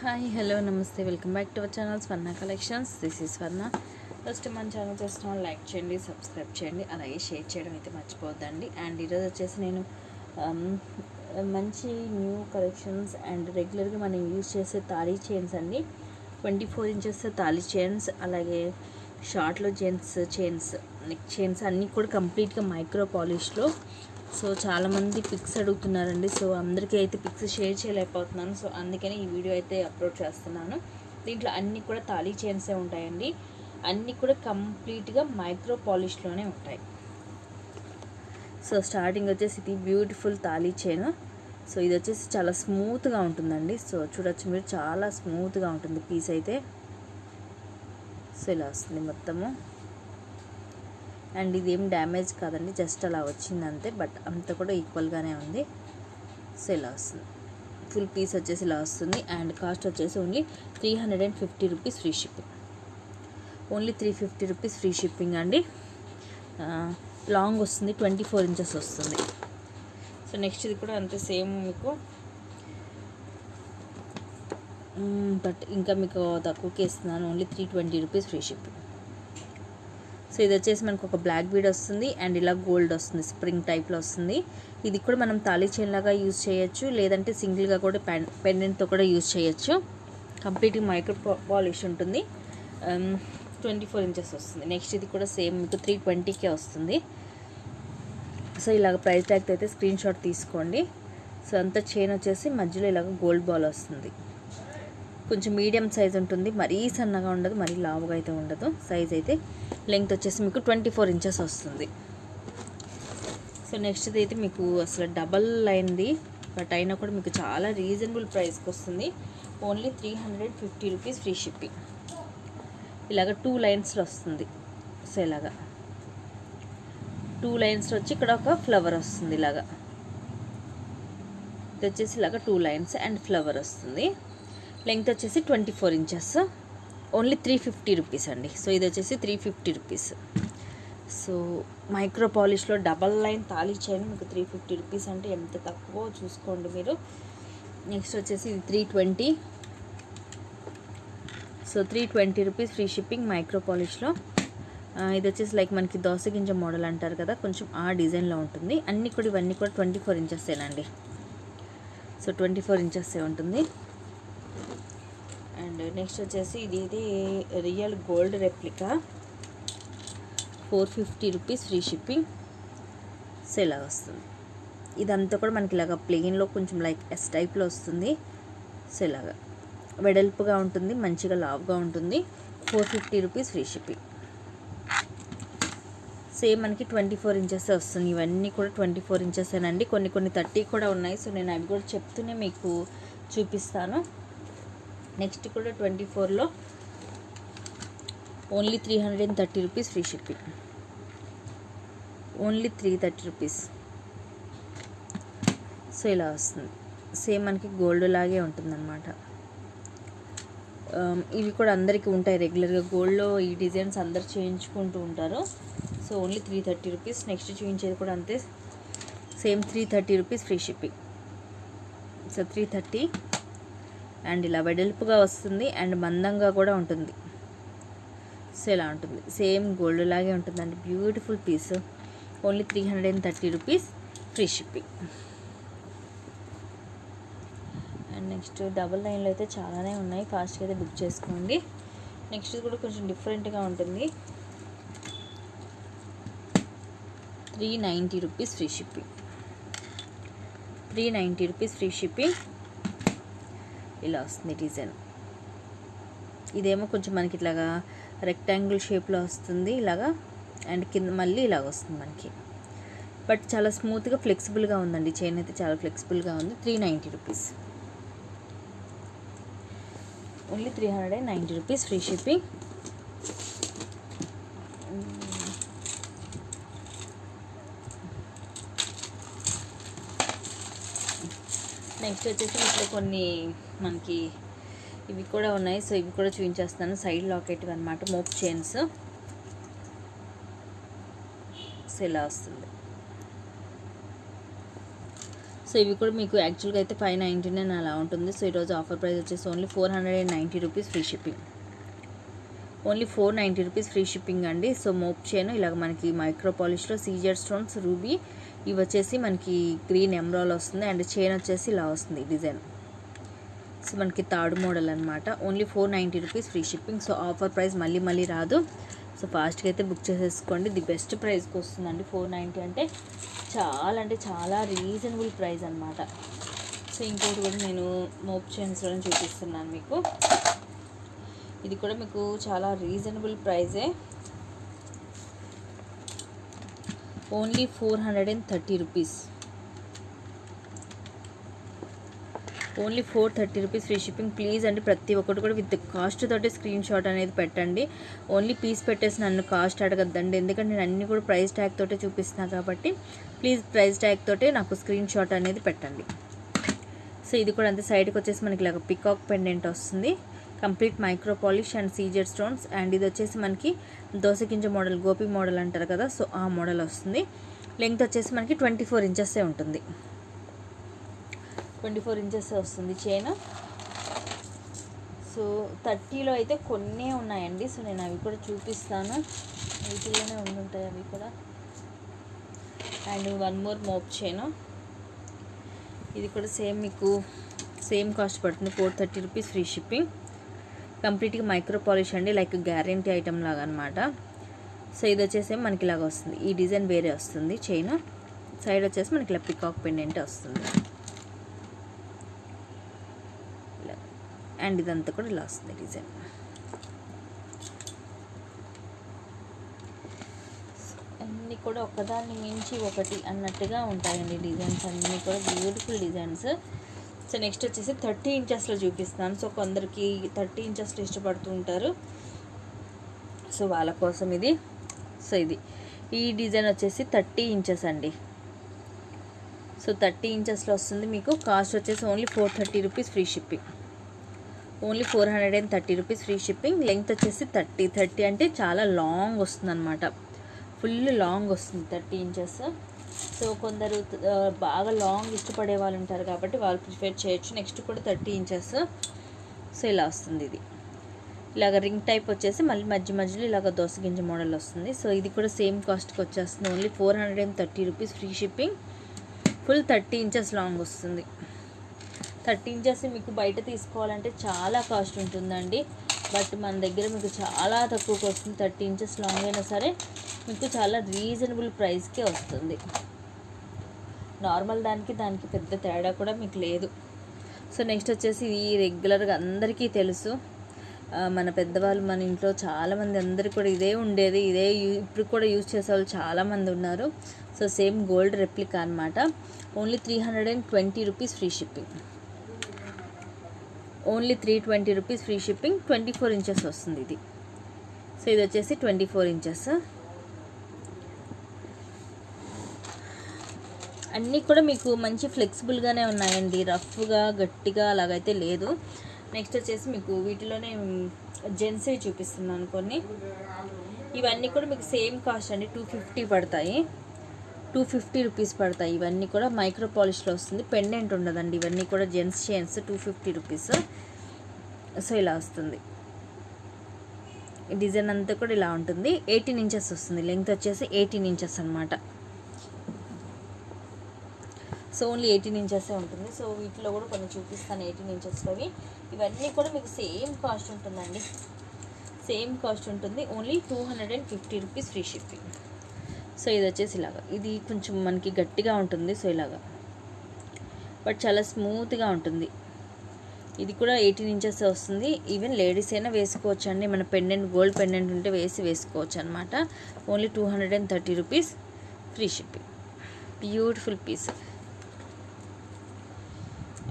Hi hello నమస్తే welcome back to our channel Swarna collections. This is Swarna. First మన channel చేస్తున్న like చేయండి, subscribe చేయండి, అలాగే షేర్ చేయడం అయితే మర్చిపోద్దండి. అండ్ ఈరోజు వచ్చేసి నేను మంచి న్యూ కలెక్షన్స్ అండ్ రెగ్యులర్గా మనం యూజ్ చేసే తాళీ చైన్స్ అండి. 24 ఇంచెస్ తాళీ చైన్స్, అలాగే షార్ట్లో జెంట్స్ చైన్స్, నెక్ చైన్స్ అన్నీ కూడా కంప్లీట్గా మైక్రో పాలిష్లో. సో చాలామంది పిక్స్ అడుగుతున్నారండి. సో అందరికీ అయితే పిక్స్ షేర్ చేయలేకపోతున్నాను. సో అందుకని ఈ వీడియో అయితే అప్లోడ్ చేస్తున్నాను. దీంట్లో అన్నీ కూడా తాళీ చైన్సే ఉంటాయండి. అన్నీ కూడా కంప్లీట్గా మైక్రో పాలిష్లోనే ఉంటాయి. సో స్టార్టింగ్ వచ్చేసి ఇది బ్యూటిఫుల్ తాళీ చైన్. సో ఇది వచ్చేసి చాలా స్మూత్గా ఉంటుందండి. సో చూడొచ్చు మీరు, చాలా స్మూత్గా ఉంటుంది పీస్ అయితే. సో ఇలా వస్తుంది మొత్తము. అండ్ ఇది ఏం డ్యామేజ్ కాదండి, జస్ట్ అలా వచ్చింది అంతే. బట్ అంతా కూడా ఈక్వల్గానే ఉంది. సో ఇలా వస్తుంది ఫుల్ పీస్ వచ్చేసి ఇలా వస్తుంది. అండ్ కాస్ట్ వచ్చేసి only 350 rupees free shipping. Only 350 rupees free shipping అండి. లాంగ్ వస్తుంది, 24 ఇంచెస్ వస్తుంది. సో నెక్స్ట్ ఇది కూడా అంతే సేమ్ మీకు, బట్ ఇంకా మీకు తక్కువకి ఇస్తున్నాను. Only 320 rupees free shipping. So ఇది వచ్చేసి మనకు ఒక బ్లాక్ బీడ్ వస్తుంది అండ్ ఇలా గోల్డ్ వస్తుంది, స్ప్రింగ్ టైప్లో వస్తుంది. ఇది కూడా మనం తాళీ చైన్ లాగా యూజ్ చేయొచ్చు, లేదంటే సింగిల్గా కూడా పెండెంట్తో కూడా యూజ్ చేయొచ్చు. కంప్లీట్గా మైక్రో పాలిష్ ఉంటుంది. 24 ఇంచెస్ వస్తుంది. నెక్స్ట్ ఇది కూడా సేమ్ మీకు 320కే వస్తుంది. సో ఇలాగ ప్రైస్ ట్యాగ్ అయితే స్క్రీన్ షాట్ తీసుకోండి. సో అంతా చైన్ వచ్చేసి మధ్యలో ఇలాగ గోల్డ్ బాల్ వస్తుంది. కొంచెం మీడియం సైజ్ ఉంటుంది, మరీ సన్నగా ఉండదు, మరీ లావుగా అయితే ఉండదు. సైజ్ అయితే లెంగ్త్ వచ్చేసి మీకు 24 ఇంచెస్ వస్తుంది. సో నెక్స్ట్ అయితే మీకు అసలు డబల్ అయింది, బట్ అయినా కూడా మీకు చాలా రీజనబుల్ ప్రైస్కి వస్తుంది. Only 350 rupees free shipping. ఇలాగ 2 లైన్స్లో వస్తుంది. సో ఇలాగా 2 లైన్స్లో వచ్చి ఇక్కడ ఒక ఫ్లవర్ వస్తుంది. ఇలాగా ఇది వచ్చేసి ఇలాగ 2 లైన్స్ అండ్ ఫ్లవర్ వస్తుంది. లెంగ్త్ వచ్చేసి 24 ఇంచెస్. ఓన్లీ 350 రూపీస్ అండి. సో ఇది వచ్చేసి 350 రూపీస్. సో మైక్రో పాలిష్లో డబల్ లైన్ తాళీ చైన్ మీకు 350 రూపీస్ అంటే ఎంత తక్కువ చూసుకోండి మీరు. నెక్స్ట్ వచ్చేసి ఇది 320. So 320 rupees free shipping micro పాలిష్లో. ఇది వచ్చేసి లైక్ మనకి దోస గింజ మోడల్ అంటారు కదా, కొంచెం ఆ డిజైన్లో ఉంటుంది. అన్నీ కూడా ఇవన్నీ కూడా 24 ఇంచెస్సేనండి. సో 24 ఇంచెస్సే ఉంటుంది. అండ్ నెక్స్ట్ వచ్చేసి ఇది real gold replica, 450 rupees free shipping. So ఇలా వస్తుంది. ఇదంతా కూడా మనకి ఇలాగ ప్లెయిన్లో కొంచెం లైక్ ఎస్ టైప్లో వస్తుంది. సో ఇలాగా వెడల్పుగా ఉంటుంది, మంచిగా లావుగా ఉంటుంది. 450 రూపీస్ ఫ్రీ షిప్పింగ్. సేమ్ మనకి 24 ఇంచెస్ వస్తుంది. ఇవన్నీ కూడా 24 ఇంచెసేనండి. కొన్ని 30 కూడా ఉన్నాయి. సో నేను అవి కూడా చెప్తూనే మీకు చూపిస్తాను. నెక్స్ట్ కూడా 24లో only 330 rupees free shipping. Only 330 rupees. So ఇలా వస్తుంది. సేమ్ మనకి గోల్డ్ లాగే ఉంటుందన్నమాట. ఇవి కూడా అందరికీ ఉంటాయి రెగ్యులర్గా. గోల్డ్లో ఈ డిజైన్స్ అందరు చేయించుకుంటూ ఉంటారు. So only 330 rupees. నెక్స్ట్ చూపించేది కూడా అంతే, same 330 rupees free shipping. So 330. And ఇలా వెడల్పుగా వస్తుంది అండ్ మందంగా కూడా ఉంటుంది. సో ఇలా ఉంటుంది, సేమ్ గోల్డ్ లాగే ఉంటుందండి. Beautiful piece. Only 330 rupees free shipping. And next double లైన్లో అయితే చాలానే ఉన్నాయి, ఫాస్ట్గా అయితే బుక్ చేసుకోండి. నెక్స్ట్ కూడా కొంచెం డిఫరెంట్గా ఉంటుంది. 390 rupees free shipping. 390 rupees free shipping. ఇలా వస్తుంది డిజైన్. ఇదేమో కొంచెం మనకి ఇట్లాగా రెక్టాంగిల్ షేప్లో వస్తుంది ఇలాగా, అండ్ కింద మళ్ళీ ఇలాగ వస్తుంది మనకి. బట్ చాలా స్మూత్గా ఫ్లెక్సిబుల్గా ఉందండి. చైన్ అయితే చాలా ఫ్లెక్సిబుల్గా ఉంది. 390 rupees. Only 390 rupees free shipping. Next వచ్చేసి ఇట్లా కొన్ని మనకి ఇవి కూడా ఉన్నాయి. సో ఇవి కూడా చూపించేస్తాను. సైడ్ లాకెట్ అనమాట, మోప్ చైన్స్. సో ఇలా వస్తుంది. సో ఇవి కూడా మీకు యాక్చువల్గా అయితే 599 అలా ఉంటుంది. సో ఈరోజు ఆఫర్ ప్రైస్ వచ్చేసి only 490 rupees free shipping. Only 490 rupees free shipping అండి. సో మోప్ చైన్ ఇలాగ మనకి మైక్రో పాలిష్లో సీజెడ్ స్టోన్స్ రూబీ ఇవి వచ్చేసి మనకి గ్రీన్ ఎమరాల్ వస్తుంది. అండ్ చైన్ వచ్చేసి ఇలా వస్తుంది డిజైన్. సో మనకి థర్డ్ మోడల్ అనమాట. Only 490 rupees free shipping. So offer price మళ్ళీ రాదు. సో ఫాస్ట్గా అయితే బుక్ చేసేసుకోండి. ది బెస్ట్ ప్రైస్కి వస్తుందండి. 490 అంటే చాలా రీజనబుల్ ప్రైస్ అనమాట. సో ఇంకోటి కూడా నేను మోప్ చైన్స్లో చూపిస్తున్నాను మీకు. ఇది కూడా మీకు చాలా రీజనబుల్ ప్రైజే. Only 430 rupees. Only 430 rupees free shipping. Please అండి ప్రతి ఒక్కటి కూడా విత్ కాస్ట్ తోటి స్క్రీన్ షాట్ అనేది పెట్టండి. ఓన్లీ పీస్ పెట్టేసి నన్ను కాస్ట్ అడగద్దండి, ఎందుకంటే నేను అన్నీ కూడా ప్రైస్ ట్యాగ్ తోటే చూపిస్తున్నాను కాబట్టి ప్లీజ్ ప్రైస్ ట్యాగ్ తోటే నాకు స్క్రీన్ షాట్ అనేది పెట్టండి. సో ఇది కూడా అంతే. సైడ్కి వచ్చేసి మనకి ఇలాగ పికాక్ పెండెంట్ వస్తుంది. Complete micro polish and CZ stones. And ఇది వచ్చేసి మనకి దోసగింజ మోడల్, గోపి మోడల్ అంటారు కదా, సో ఆ మోడల్ వస్తుంది. లెంగ్త్ వచ్చేసి మనకి 24 ఇంచెస్ ఉంటుంది. 24 ఇంచెస్ వస్తుంది చైన్. సో 30లో అయితే కొన్నే ఉన్నాయండి. సో నేను అవి కూడా చూపిస్తాను. వీటిలోనే ఉండుంటాయి అవి కూడా. And one more mop chain. ఇది కూడా సేమ్ మీకు సేమ్ కాస్ట్ పడుతుంది. 430 రూపీస్ ఫ్రీ షిప్పింగ్. కంప్లీట్గా మైక్రో పాలిష్ అండి, లైక్ గ్యారంటీ ఐటమ్ లాగా అనమాట. సో ఇది వచ్చేసి మనకి ఇలాగ వస్తుంది. ఈ డిజైన్ వేరే వస్తుంది చైన్. సైడ్ వచ్చేసి మనకి ఇలా పికాక్ పెండెంట్ వస్తుంది. అండ్ ఇదంతా కూడా ఇలా వస్తుంది డిజైన్. అన్నీ కూడా ఒకదాన్ని మించి ఒకటి అన్నట్టుగా ఉంటాయండి డిజైన్స్. అన్నీ కూడా బ్యూటిఫుల్ డిజైన్స్. సో నెక్స్ట్ వచ్చేసి 30 ఇంచెస్లో చూపిస్తాను. సో కొందరికి 30 ఇంచెస్లో ఇష్టపడుతూ ఉంటారు, సో వాళ్ళ కోసం ఇది. సో ఈ డిజైన్ వచ్చేసి 30 ఇంచెస్ అండి. సో 30 ఇంచెస్లో వస్తుంది. మీకు కాస్ట్ వచ్చేసి only 430 rupees free shipping. Only 430 rupees free shipping. Length వచ్చేసి 30 అంటే చాలా లాంగ్ వస్తుంది అనమాట. ఫుల్ లాంగ్ వస్తుంది 30 ఇంచెస్. సో కొందరు బాగా లాంగ్ ఇష్టపడే వాళ్ళు ఉంటారు కాబట్టి వాళ్ళు ప్రిఫర్ చేయొచ్చు. నెక్స్ట్ కూడా 30 ఇంచెస్. సో ఇలా వస్తుంది. ఇది ఇలాగ రింగ్ టైప్ వచ్చేసి మళ్ళీ మధ్యలో ఇలాగ దోసగింజ మోడల్ వస్తుంది. సో ఇది కూడా సేమ్ కాస్ట్కి వచ్చేస్తుంది. Only 430 rupees free shipping. Full 30 inches long వస్తుంది. 30 ఇంచెస్ మీకు బయట తీసుకోవాలంటే చాలా కాస్ట్ ఉంటుందండి. బట్ మన దగ్గర మీకు చాలా తక్కువకి వస్తుంది. 30 ఇంచెస్ లాంగ్ అయినా సరే మీకు చాలా రీజనబుల్ ప్రైస్కే వస్తుంది. నార్మల్ దానికి పెద్ద తేడా కూడా మీకు లేదు. సో నెక్స్ట్ వచ్చేసి ఇది రెగ్యులర్గా అందరికీ తెలుసు. మన పెద్దవాళ్ళు మన ఇంట్లో చాలామంది అందరికీ కూడా ఇదే ఉండేది. ఇదే ఇప్పుడు కూడా యూజ్ చేసే వాళ్ళు చాలామంది ఉన్నారు. సో సేమ్ గోల్డ్ రెప్లికా అనమాట. Only 320 rupees free shipping. Only 320 rupees free shipping. 24 inches వస్తుంది ఇది. సో ఇది వచ్చేసి 24 ఇంచెస్. అన్నీ కూడా మీకు మంచి ఫ్లెక్సిబుల్గానే ఉన్నాయండి, రఫ్గా గట్టిగా అలాగైతే లేదు. నెక్స్ట్ వచ్చేసి మీకు వీటిలోనే జెంట్సే చూపిస్తున్నాను కొన్ని. ఇవన్నీ కూడా మీకు సేమ్ కాస్ట్ అండి. 250 పడతాయి. 250 రూపీస్ పడతాయి. ఇవన్నీ కూడా మైక్రో పాలిష్లో వస్తుంది. పెండెంట్ ఉండదండి. ఇవన్నీ కూడా జెంట్స్ చైన్స్ 250 రూపీస్. సో ఇలా వస్తుంది. డిజైన్ అంతా కూడా ఇలా ఉంటుంది. 18 ఇంచెస్ వస్తుంది. లెంగ్త్ వచ్చేసి 18 ఇంచెస్ అనమాట. సో ఓన్లీ 18 ఇంచెసే ఉంటుంది. సో వీటిలో కూడా కొన్ని చూపిస్తాను 18 ఇంచెస్లోవి. ఇవన్నీ కూడా మీకు సేమ్ కాస్ట్ ఉంటుందండి. సేమ్ కాస్ట్ ఉంటుంది. Only 250 rupees free shipping. So ఇది వచ్చేసి ఇలాగా. ఇది కొంచెం మనకి గట్టిగా ఉంటుంది. సో ఇలాగా బట్ చాలా స్మూత్గా ఉంటుంది. ఇది కూడా 18 ఇంచెస్ వస్తుంది. ఈవెన్ లేడీస్ అయినా వేసుకోవచ్చు అండి. మన పెండెంట్ గోల్డ్ పెండెంట్ ఉంటే వేసుకోవచ్చు అనమాట. Only 230 rupees free shipping. Beautiful piece.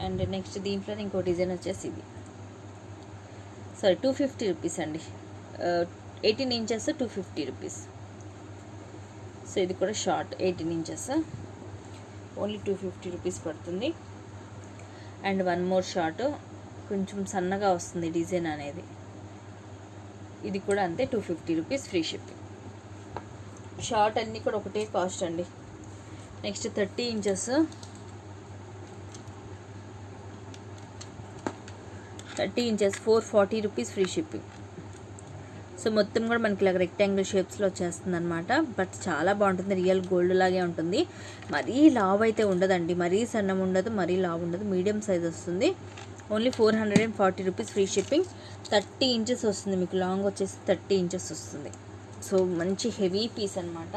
And next దీంట్లో ఇంకో డిజైన్ వచ్చేసి ఇది. సారీ 250 రూపీస్ అండి. 18 ఇంచెస్ 250 రూపీస్. సో ఇది కూడా షార్ట్ 18 ఇంచెస్. ఓన్లీ 250 రూపీస్ పడుతుంది. అండ్ వన్ మోర్ షార్ట్ కొంచెం సన్నగా వస్తుంది డిజైన్ అనేది. ఇది కూడా అంతే 250 రూపీస్ ఫ్రీ షిప్పింగ్. షార్ట్ అన్నీ కూడా ఒకటే కాస్ట్ అండి. Next 30 inches. 30 inches 440 rupees free shipping. So మొత్తం కూడా మనకి ఇలా రెక్టాంగిల్ షేప్స్లో వచ్చేస్తుంది అనమాట. బట్ చాలా బాగుంటుంది, రియల్ గోల్డ్ లాగే ఉంటుంది. మరీ లావ్ అయితే ఉండదండి, మరీ సన్నం ఉండదు, మరీ లావ్ ఉండదు, మీడియం సైజ్ వస్తుంది. Only 440 rupees free shipping. 30 inches వస్తుంది మీకు, లాంగ్ వచ్చేసి 30 ఇంచెస్ వస్తుంది. సో మంచి హెవీ పీస్ అనమాట.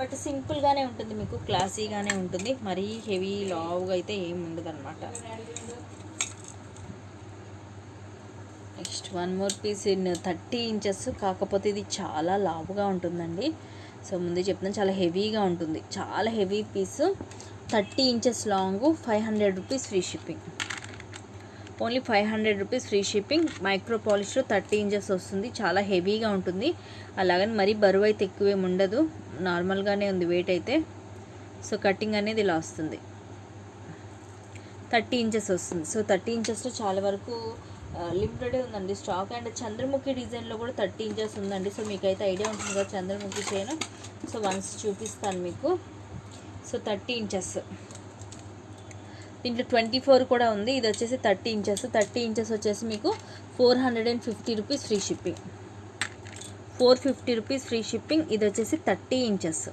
బట్ సింపుల్గానే ఉంటుంది, మీకు క్లాసీగానే ఉంటుంది, మరీ హెవీ లావుగా అయితే ఏమి ఉండదు అనమాట. Next one more piece in 30 inches, కాకపోతే ఇది చాలా లావుగా ఉంటుందండి. సో ముందే చెప్తున్నాను, చాలా హెవీగా ఉంటుంది, చాలా heavy piece. 30 inches long, 500 rupees free shipping. Only 500 rupees free shipping. Micro పాలిష్లో 30 ఇంచెస్ వస్తుంది, చాలా హెవీగా ఉంటుంది. అలాగని మరీ బరువు అయితే ఎక్కువేమి ఉండదు, నార్మల్గానే ఉంది వెయిట్ అయితే. సో కటింగ్ అనేది ఇలా వస్తుంది, 30 ఇంచెస్ వస్తుంది. సో 30 ఇంచెస్లో చాలా వరకు లిమిటెడే ఉందండి స్టాక్. అండ్ చంద్రముఖి డిజైన్లో కూడా 30 ఇంచెస్ ఉందండి. సో మీకైతే ఐడియా ఉంటుంది కదా చంద్రముఖి చైన్. సో వన్స్ చూపిస్తాను మీకు. సో 30 ఇంచెస్, దీంట్లో 24 కూడా ఉంది. ఇది వచ్చేసి 30 ఇంచెస్. 30 ఇంచెస్ వచ్చేసి మీకు 450 rupees free shipping. 450 rupees free shipping. ఇది వచ్చేసి 30 ఇంచెస్.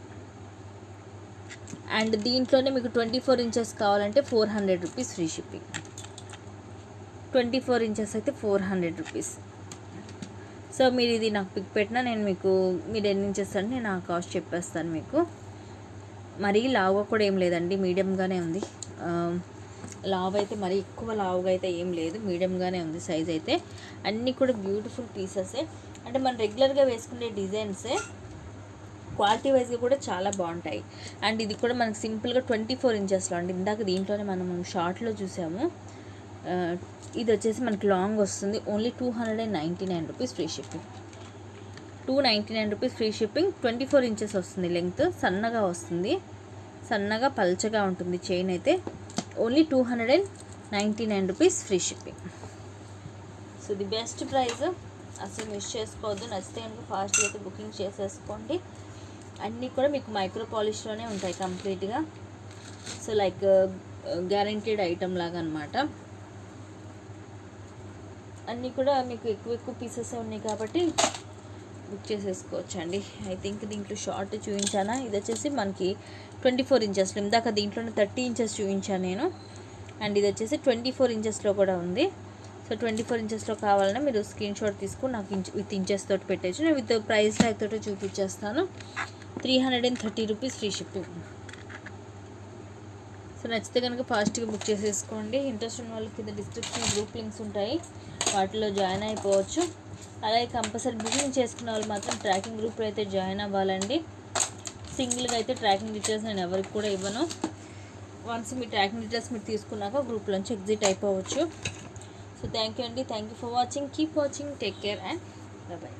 అండ్ దీంట్లోనే మీకు 24 ఇంచెస్ కావాలంటే 400 రూపీస్ ఫ్రీ షిప్పింగ్. 24 ఇంచెస్ అయితే 400 రూపీస్. సో మీరు ఇది నాకు పిక్ పెట్టినా నేను మీకు, మీరు ఎన్ని ఇంచెస్ అంటే నేను ఆ కాస్ట్ చెప్పేస్తాను మీకు. మరీ లావుగా కూడా ఏం లేదండి, మీడియంగానే ఉంది. లావు అయితే మరీ ఎక్కువ లావుగా అయితే ఏం లేదు, మీడియంగానే ఉంది సైజ్ అయితే. అన్నీ కూడా బ్యూటిఫుల్ పీసెసే, అంటే మనం రెగ్యులర్గా వేసుకునే డిజైన్సే. క్వాలిటీ వైజ్గా కూడా చాలా బాగుంటాయి. అండ్ ఇది కూడా మనకు సింపుల్గా 24 ఇంచెస్లో అండి. ఇందాక దీంట్లోనే మనం షార్ట్లో చూసాము. ఇది వచ్చేసి మనకి లాంగ్ వస్తుంది. Only 299 rupees free shipping. 299 rupees free shipping. 24 inches వస్తుంది లెంగ్త్, సన్నగా వస్తుంది, సన్నగా పల్చగా ఉంటుంది చైన్ అయితే. Only 299 rupees free shipping. So the best price, అసలు మిస్ చేసుకోవద్దు. నచ్చితే కనుక ఫాస్ట్గా అయితే బుకింగ్ చేసేసుకోండి. అన్నీ కూడా మీకు మైక్రో పాలిష్లోనే ఉంటాయి కంప్లీట్గా. సో లైక్ గ్యారంటీడ్ ఐటమ్ లాగా అనమాట. అన్నీ కూడా మీకు ఎక్కువ పీసెస్ ఉన్నాయి కాబట్టి బుక్ చేసేసుకోవచ్చు అండి. ఐ థింక్ దీంట్లో షార్ట్ చూపించానా, ఇది వచ్చేసి మనకి 24 ఇంచెస్లో. ఇందాక దీంట్లోనే 30 ఇంచెస్ చూపించాను నేను. అండ్ ఇది వచ్చేసి 24 ఇంచెస్లో కూడా ఉంది. సో 24 ఇంచెస్లో కావాలన్నా మీరు స్క్రీన్ షాట్ తీసుకుని నాకు విత్ ఇంచెస్ తోటి పెట్టచ్చు. నేను విత్ ప్రైస్ ట్యాగ్ తోటి చూపించేస్తాను. 330 రూపీస్ ఫ్రీ షిప్పింగ్. సో నచ్చితే కనుక ఫాస్ట్గా బుక్ చేసేసుకోండి. ఇంట్రెస్ట్ ఉన్న వాళ్ళకి కింద డిస్క్రిప్షన్ గ్రూప్ లింక్స్ ఉంటాయి, వాటిలో జాయిన్ అయిపోవచ్చు. అలాగే కంపల్సరీ బుకింగ్ చేసుకున్న వాళ్ళు మాత్రం ట్రాకింగ్ గ్రూప్లో అయితే జాయిన్ అవ్వాలండి. సింగిల్గా అయితే ట్రాకింగ్ డీటెయిల్స్ నేను ఎవరికి కూడా ఇవ్వను. వన్స్ మీ ట్రాకింగ్ డీటెయిల్స్ మీరు తీసుకున్నాక గ్రూప్లోంచి ఎగ్జిట్ అయిపోవచ్చు. సో థ్యాంక్ యూ అండి, thank you for watching. Keep watching, take care and bye.